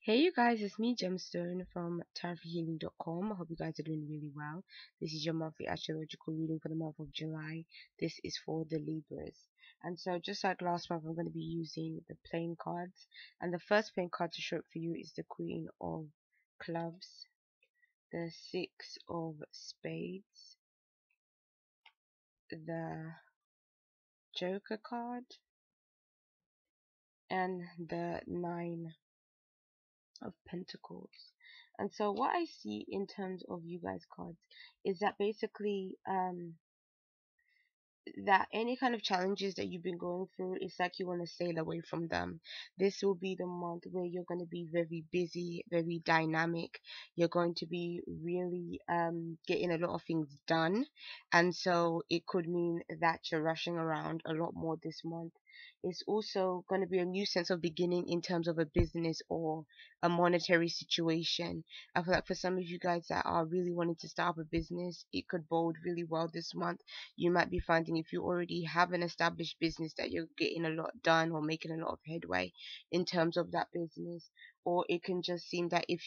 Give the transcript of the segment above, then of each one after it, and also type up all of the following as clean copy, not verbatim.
Hey you guys, it's me Gemstone from tarotforhealing.com. I hope you guys are doing really well. This is your monthly astrological reading for the month of July. This is for the Libras. And so just like last month, I'm going to be using the playing cards. And the first playing card to show up for you is the Queen of Clubs, the Six of Spades, the Joker card, and the Nine of Pentacles. And so what I see in terms of you guys cards is that basically that any kind of challenges that you've been going through, it's like you want to sail away from them. This will be the month where you're going to be very busy, very dynamic. You're going to be really getting a lot of things done, and so it could mean that you're rushing around a lot more this month. It's also going to be a new sense of beginning in terms of a business or a monetary situation. I feel like for some of you guys that are really wanting to start up a business, it could bode really well this month. You might be finding if you already have an established business that you're getting a lot done or making a lot of headway in terms of that business. Or it can just seem that if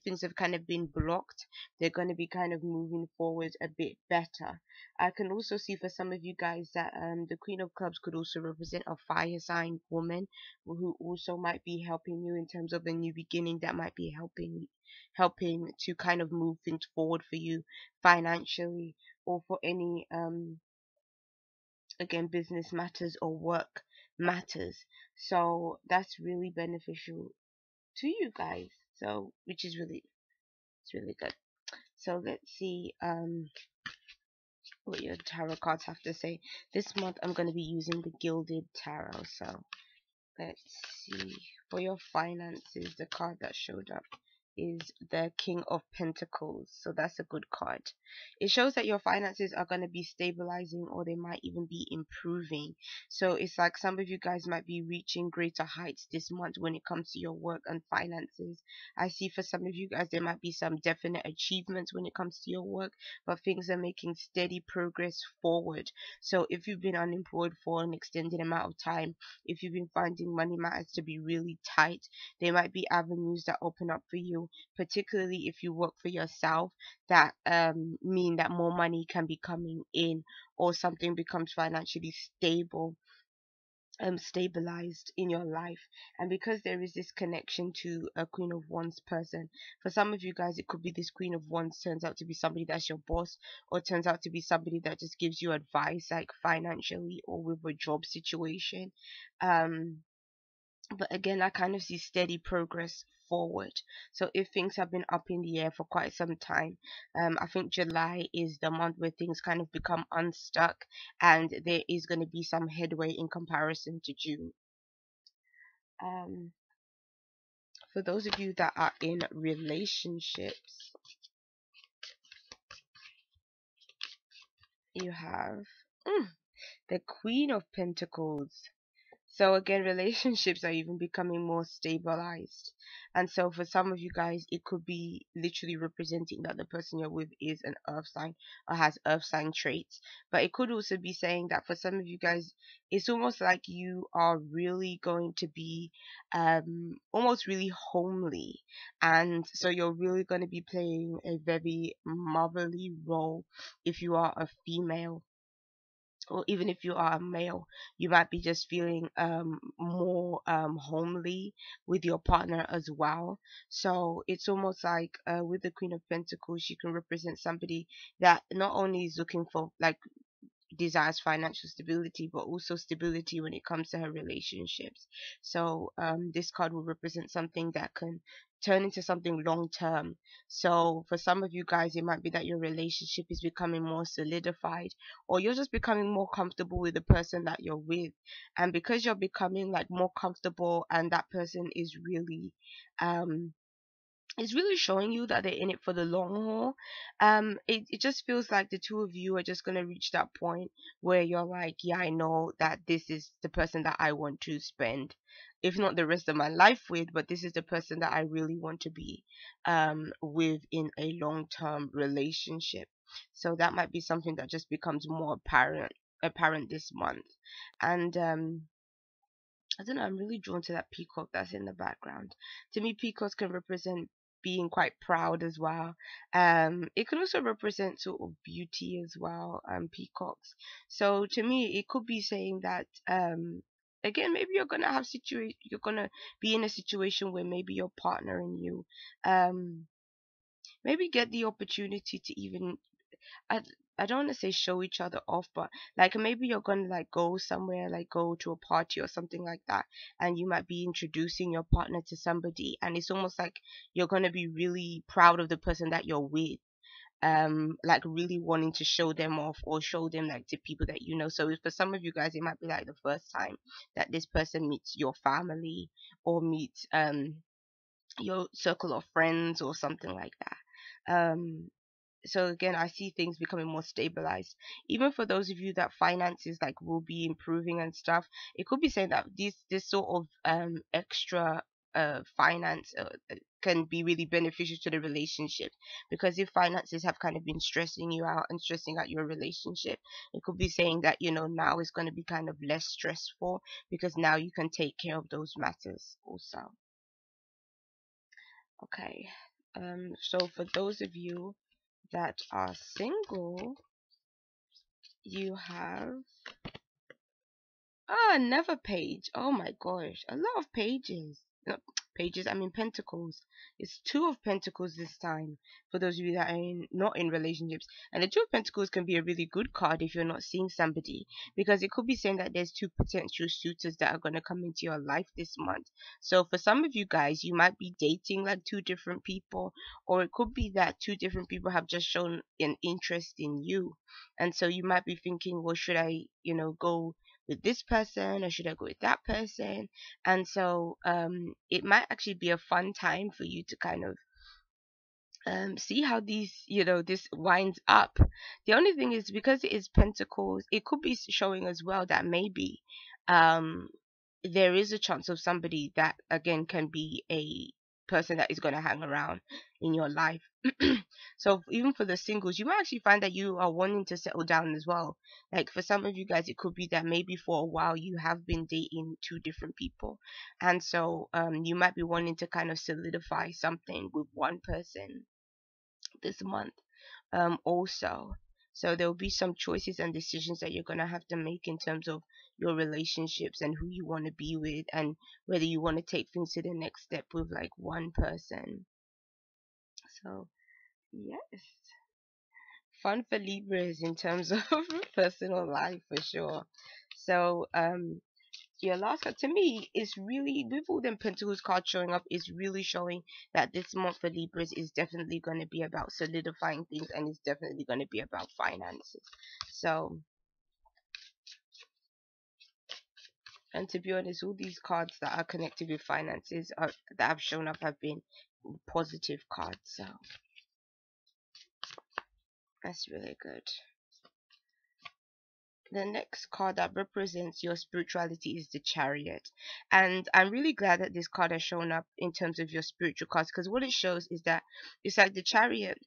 things have kind of been blocked, they're going to be kind of moving forward a bit better. I can also see for some of you guys that the Queen of Clubs could also represent a fire sign woman who also might be helping you in terms of a new beginning, that might be helping to kind of move things forward for you financially, or for any again business matters or work matters. So that's really beneficial to you guys, so which is really, it's really good. So let's see what your tarot cards have to say. This month I'm going to be using the Gilded Tarot. So let's see. For your finances, the card that showed up is the King of Pentacles. So that's a good card. It shows that your finances are going to be stabilizing, or they might even be improving. So it's like some of you guys might be reaching greater heights this month when it comes to your work and finances. I see for some of you guys there might be some definite achievements when it comes to your work, but things are making steady progress forward. So if you've been unemployed for an extended amount of time, if you've been finding money matters to be really tight, there might be avenues that open up for you, particularly if you work for yourself, that mean that more money can be coming in, or something becomes financially stabilized in your life. And because there is this connection to a Queen of Wands person, for some of you guys it could be this Queen of Wands turns out to be somebody that's your boss, or turns out to be somebody that just gives you advice, like financially or with a job situation. um but again, I kind of see steady progress forward. So if things have been up in the air for quite some time, I think July is the month where things kind of become unstuck, and there is going to be some headway in comparison to June. um for those of you that are in relationships, you have the Queen of Pentacles. So again, relationships are even becoming more stabilized. And so for some of you guys, it could be literally representing that the person you're with is an earth sign or has earth sign traits. But it could also be saying that for some of you guys, it's almost like you are really going to be almost really homely. And so you're really going to be playing a very motherly role if you are a female, or even if you are a male, you might be just feeling more homely with your partner as well. So it's almost like with the Queen of Pentacles, she can represent somebody that not only is looking for, like, desires financial stability, but also stability when it comes to her relationships. So this card will represent something that can turn into something long term. So for some of you guys, it might be that your relationship is becoming more solidified, or you're just becoming more comfortable with the person that you're with. And because you're becoming like more comfortable, and that person is really um it's really showing you that they're in it for the long haul. It just feels like the two of you are just gonna reach that point where you're like, yeah, I know that this is the person that I want to spend, if not the rest of my life with, but this is the person that I really want to be with in a long-term relationship. So that might be something that just becomes more apparent this month. And I don't know, I'm really drawn to that peacock that's in the background. To me, peacocks can represent being quite proud as well. It can also represent sort of beauty as well, peacocks. So to me, it could be saying that again, maybe you're gonna be in a situation where maybe your partner and you um maybe get the opportunity to even I I don't want to say show each other off, but like maybe you're gonna like go somewhere, like go to a party or something like that, and you might be introducing your partner to somebody, and it's almost like you're gonna be really proud of the person that you're with, like really wanting to show them off or show them like to people that you know. So for some of you guys, it might be like the first time that this person meets your family or meets your circle of friends or something like that. So again, I see things becoming more stabilized. Even for those of you that finances like will be improving and stuff, it could be saying that this sort of extra finance can be really beneficial to the relationship, because if finances have kind of been stressing you out and stressing out your relationship, it could be saying that now it's going to be kind of less stressful because now you can take care of those matters also. Okay. So for those of you that are single, you have another page. Oh my gosh, a lot of pages. No, pages, I mean pentacles. It's two of pentacles this time for those of you that are not in relationships. And the two of pentacles can be a really good card if you're not seeing somebody, because it could be saying that there's two potential suitors that are going to come into your life this month. So for some of you guys, you might be dating like two different people, or it could be that two different people have just shown an interest in you. And so you might be thinking, well, should I, go with this person or should I go with that person? And so it might actually be a fun time for you to kind of see how this winds up. The only thing is, because it is pentacles, it could be showing as well that maybe um there is a chance of somebody that again can be a person that is going to hang around in your life. So even for the singles, you might actually find that you are wanting to settle down as well. Like for some of you guys, it could be that maybe for a while you have been dating two different people, and so you might be wanting to kind of solidify something with one person this month also. So there will be some choices and decisions that you're going to have to make in terms of your relationships and who you want to be with, and whether you want to take things to the next step with like one person. So yes, fun for Libras in terms of personal life for sure. So your last card to me is really, with all them pentacles cards showing up, is really showing that this month for Libras is definitely going to be about solidifying things, and it's definitely going to be about finances. So, and to be honest, all these cards that are connected with finances that have shown up have been positive cards, so that's really good. The next card that represents your spirituality is the Chariot. And I'm really glad that this card has shown up in terms of your spiritual cards, because what it shows is that it's like the Chariot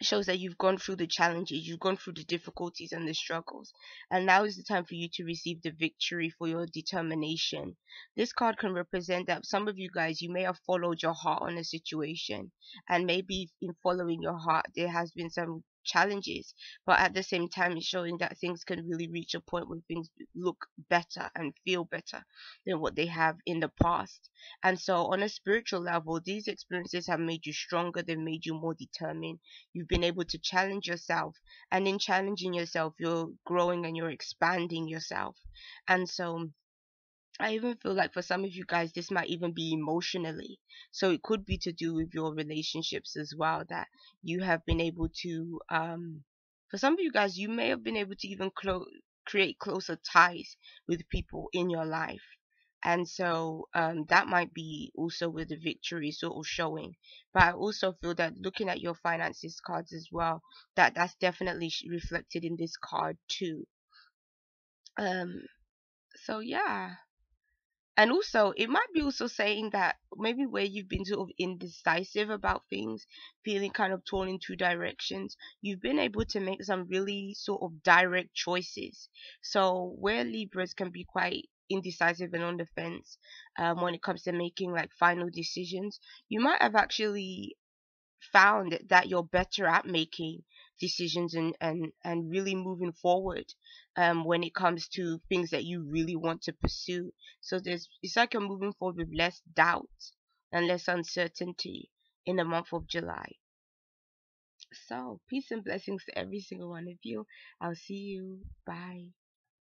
shows that you've gone through the challenges, you've gone through the difficulties and the struggles, and now is the time for you to receive the victory for your determination. This card can represent that some of you guys, you may have followed your heart on a situation, and maybe in following your heart there has been some challenges, but at the same time it's showing that things can really reach a point where things look better and feel better than what they have in the past. And so on a spiritual level, these experiences have made you stronger, they've made you more determined. You've been able to challenge yourself, and in challenging yourself you're growing and you're expanding yourself. And so I even feel like for some of you guys this might even be emotionally, so it could be to do with your relationships as well, that you have been able to for some of you guys, you may have been able to even create closer ties with people in your life. And so that might be also with the victory sort of showing. But I also feel that looking at your finances cards as well, that's definitely reflected in this card too. um so yeah. And also, it might be also saying that maybe where you've been sort of indecisive about things, feeling kind of torn in two directions, you've been able to make some really sort of direct choices. So where Libras can be quite indecisive and on the fence when it comes to making like final decisions, you might have actually found that you're better at making decisions and really moving forward when it comes to things that you really want to pursue. So it's like you're moving forward with less doubt and less uncertainty in the month of July. So peace and blessings to every single one of you. I'll see you. Bye.